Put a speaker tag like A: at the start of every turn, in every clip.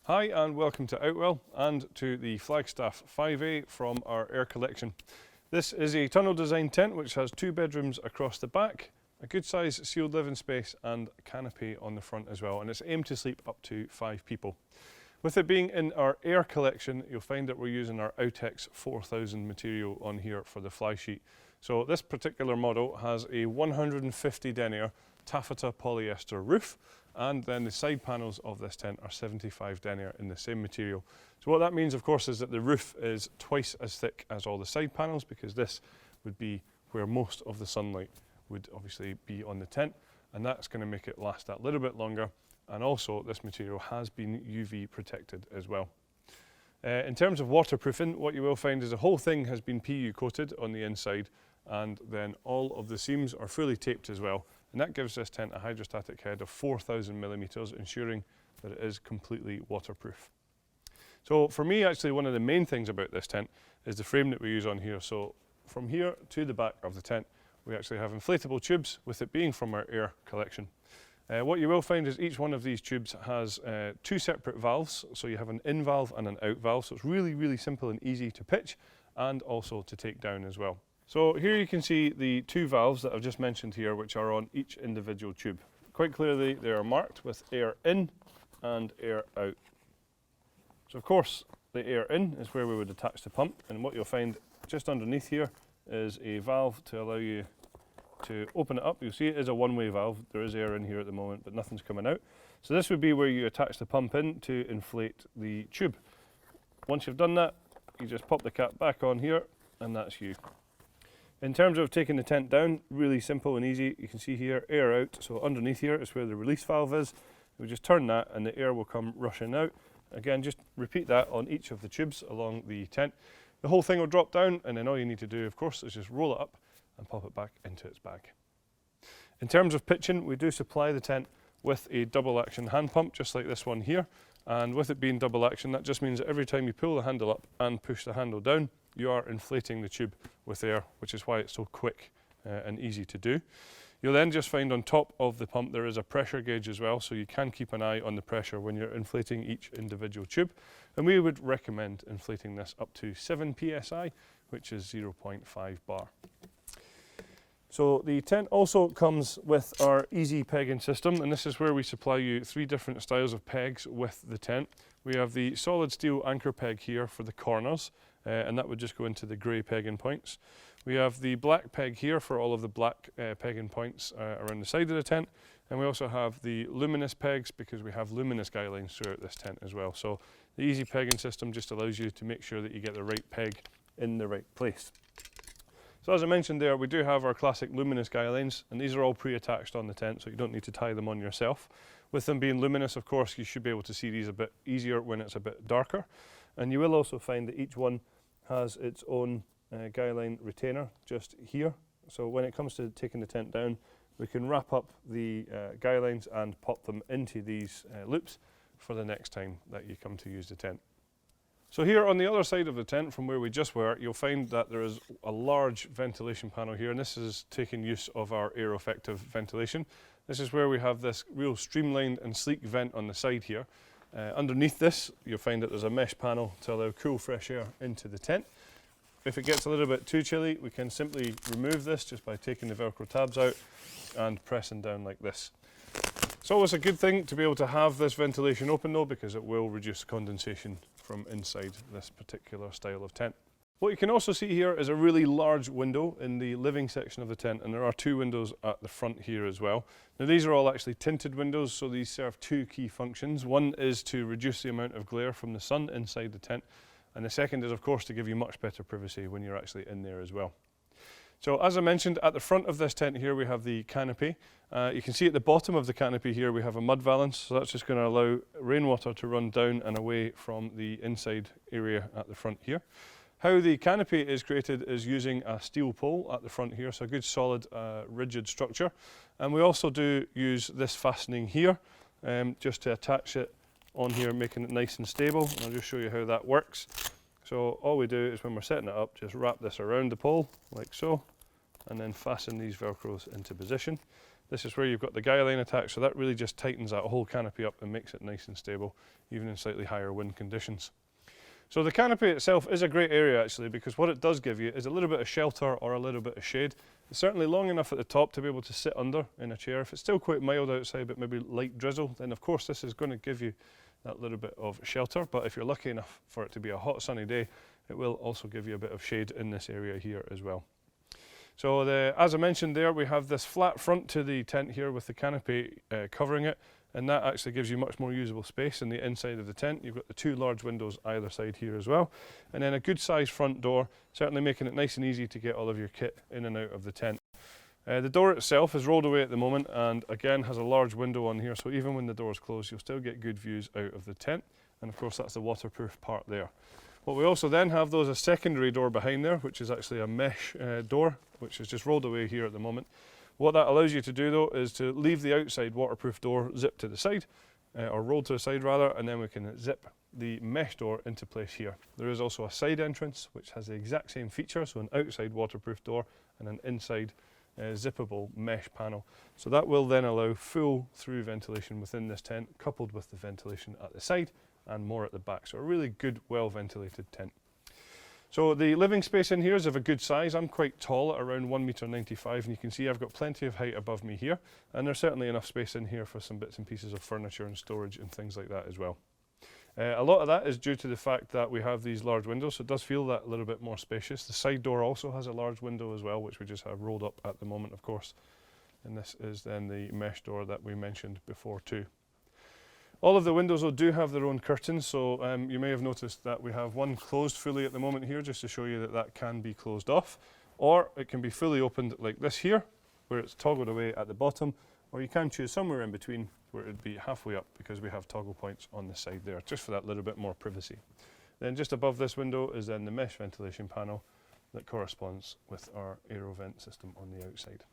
A: Hi and welcome to Outwell and to the Flagstaff 5A from our air collection. This is a tunnel design tent which has 2 bedrooms across the back, a good size sealed living space and a canopy on the front as well, and it's aimed to sleep up to 5 people. With it being in our air collection, you'll find that we're using our Outex 4000 material on here for the fly sheet. So this particular model has a 150 denier taffeta polyester roof, and then the side panels of this tent are 75 denier in the same material. So what that means, of course, is that the roof is twice as thick as all the side panels, because this would be where most of the sunlight would obviously be on the tent, and that's going to make it last that little bit longer. And also this material has been UV protected as well. In terms of waterproofing, what you will find is the whole thing has been PU coated on the inside, and then all of the seams are fully taped as well. And that gives this tent a hydrostatic head of 4,000 millimeters, ensuring that it is completely waterproof. So for me, actually, one of the main things about this tent is the frame that we use on here. So from here to the back of the tent, we actually have inflatable tubes, with it being from our air collection. What you will find is each one of these tubes has 2 separate valves. So you have an in valve and an out valve. So it's really, really simple and easy to pitch and also to take down as well. So here you can see the 2 valves that I've just mentioned here, which are on each individual tube. Quite clearly they are marked with air in and air out. So of course the air in is where we would attach the pump, and what you'll find just underneath here is a valve to allow you to open it up. You'll see it is a one-way valve. There is air in here at the moment, but nothing's coming out. So this would be where you attach the pump in to inflate the tube. Once you've done that, you just pop the cap back on here, and that's you. In terms of taking the tent down, really simple and easy. You can see here, air out. So underneath here is where the release valve is. We just turn that and the air will come rushing out. Again, just repeat that on each of the tubes along the tent. The whole thing will drop down, and then all you need to do, of course, is just roll it up and pop it back into its bag. In terms of pitching, we do supply the tent with a double action hand pump, just like this one here. And with it being double action, that just means that every time you pull the handle up and push the handle down, you are inflating the tube with air, which is why it's so quick and easy to do. You'll then just find on top of the pump there is a pressure gauge as well, so you can keep an eye on the pressure when you're inflating each individual tube. And we would recommend inflating this up to 7 psi, which is 0.5 bar. So the tent also comes with our easy pegging system, and this is where we supply you 3 different styles of pegs with the tent. We have the solid steel anchor peg here for the corners, and that would just go into the grey pegging points. We have the black peg here for all of the black pegging points around the side of the tent, and we also have the luminous pegs because we have luminous guidelines throughout this tent as well. So the easy pegging system just allows you to make sure that you get the right peg in the right place. So as I mentioned there, we do have our classic luminous guidelines, and these are all pre-attached on the tent, so you don't need to tie them on yourself. With them being luminous, of course, you should be able to see these a bit easier when it's a bit darker. And you will also find that each one has its own guideline retainer just here. So when it comes to taking the tent down, we can wrap up the guidelines and pop them into these loops for the next time that you come to use the tent. So here on the other side of the tent from where we just were, you'll find that there is a large ventilation panel here, and this is taking use of our air effective ventilation. This is where we have this real streamlined and sleek vent on the side here. Underneath this, you'll find that there's a mesh panel to allow cool fresh air into the tent. If it gets a little bit too chilly, we can simply remove this just by taking the Velcro tabs out and pressing down like this. It's always a good thing to be able to have this ventilation open though, because it will reduce condensation from inside this particular style of tent. What you can also see here is a really large window in the living section of the tent, and there are 2 windows at the front here as well. Now these are all actually tinted windows, so these serve 2 key functions. One is to reduce the amount of glare from the sun inside the tent, and the second is of course to give you much better privacy when you're actually in there as well. So as I mentioned, at the front of this tent here we have the canopy. You can see at the bottom of the canopy here we have a mud valance, so that's just going to allow rainwater to run down and away from the inside area at the front here. How the canopy is created is using a steel pole at the front here, so a good solid rigid structure. And we also do use this fastening here just to attach it on here, making it nice and stable. And I'll just show you how that works. So all we do is when we're setting it up, just wrap this around the pole like so, and then fasten these Velcros into position. This is where you've got the guy line attached, so that really just tightens that whole canopy up and makes it nice and stable, even in slightly higher wind conditions. So the canopy itself is a great area actually, because what it does give you is a little bit of shelter or a little bit of shade. It's certainly long enough at the top to be able to sit under in a chair. If it's still quite mild outside but maybe light drizzle, then of course this is going to give you that little bit of shelter, but if you're lucky enough for it to be a hot sunny day, it will also give you a bit of shade in this area here as well. So as I mentioned there, we have this flat front to the tent here with the canopy covering it, and that actually gives you much more usable space in the inside of the tent. You've got the two large windows either side here as well, and then a good sized front door, certainly making it nice and easy to get all of your kit in and out of the tent. The door itself is rolled away at the moment and again has a large window on here, so even when the door is closed you'll still get good views out of the tent, and of course that's the waterproof part there. What we also then have though is a secondary door behind there, which is actually a mesh door, which is just rolled away here at the moment. What that allows you to do though is to leave the outside waterproof door zipped to the side, or rolled to the side rather, and then we can zip the mesh door into place here. There is also a side entrance which has the exact same feature, so an outside waterproof door and an inside zippable mesh panel. So that will then allow full through ventilation within this tent, coupled with the ventilation at the side and more at the back. So a really good, well ventilated tent. So the living space in here is of a good size. I'm quite tall at around 1.95 meters, and you can see I've got plenty of height above me here, and there's certainly enough space in here for some bits and pieces of furniture and storage and things like that as well. A lot of that is due to the fact that we have these large windows, so it does feel that a little bit more spacious. The side door also has a large window as well, which we just have rolled up at the moment, of course. And this is then the mesh door that we mentioned before too. All of the windows do have their own curtains, so you may have noticed that we have one closed fully at the moment here, just to show you that that can be closed off, or it can be fully opened like this here, where it's toggled away at the bottom, or you can choose somewhere in between where it would be halfway up, because we have toggle points on the side there, just for that little bit more privacy. Then just above this window is then the mesh ventilation panel that corresponds with our aero vent system on the outside.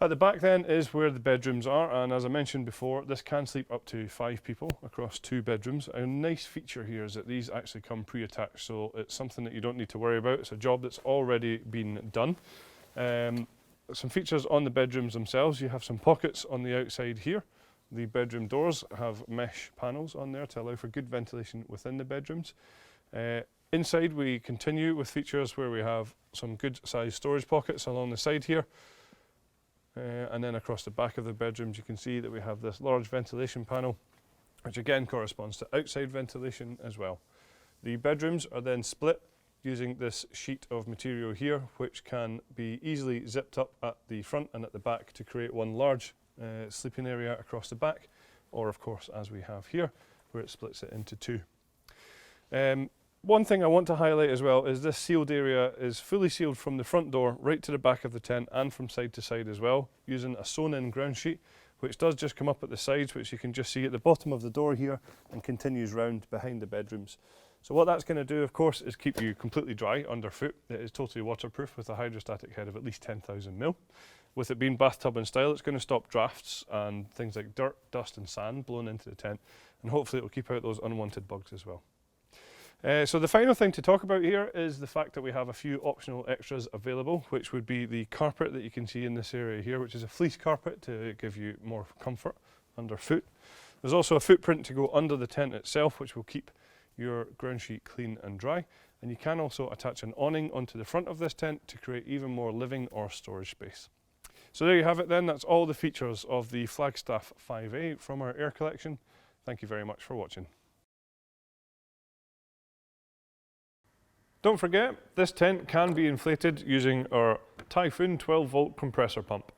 A: At the back then is where the bedrooms are, and as I mentioned before, this can sleep up to 5 people across 2 bedrooms. A nice feature here is that these actually come pre-attached, so it's something that you don't need to worry about. It's a job that's already been done. Some features on the bedrooms themselves: you have some pockets on the outside here. The bedroom doors have mesh panels on there to allow for good ventilation within the bedrooms. Inside we continue with features where we have some good sized storage pockets along the side here. And then across the back of the bedrooms you can see that we have this large ventilation panel, which again corresponds to outside ventilation as well. The bedrooms are then split using this sheet of material here, which can be easily zipped up at the front and at the back to create one large sleeping area across the back, or of course as we have here, where it splits it into 2. One thing I want to highlight as well is this sealed area is fully sealed from the front door right to the back of the tent and from side to side as well, using a sewn-in ground sheet, which does just come up at the sides, which you can just see at the bottom of the door here and continues round behind the bedrooms. So what that's going to do, of course, is keep you completely dry underfoot. It is totally waterproof with a hydrostatic head of at least 10,000 mil. With it being bathtub in style, it's going to stop drafts and things like dirt, dust and sand blowing into the tent, and hopefully it will keep out those unwanted bugs as well. So the final thing to talk about here is the fact that we have a few optional extras available, which would be the carpet that you can see in this area here, which is a fleece carpet to give you more comfort underfoot. There's also a footprint to go under the tent itself, which will keep your ground sheet clean and dry. And you can also attach an awning onto the front of this tent to create even more living or storage space. So there you have it then. That's all the features of the Flagstaff 5A from our air collection. Thank you very much for watching. Don't forget, this tent can be inflated using our Typhoon 12-volt compressor pump.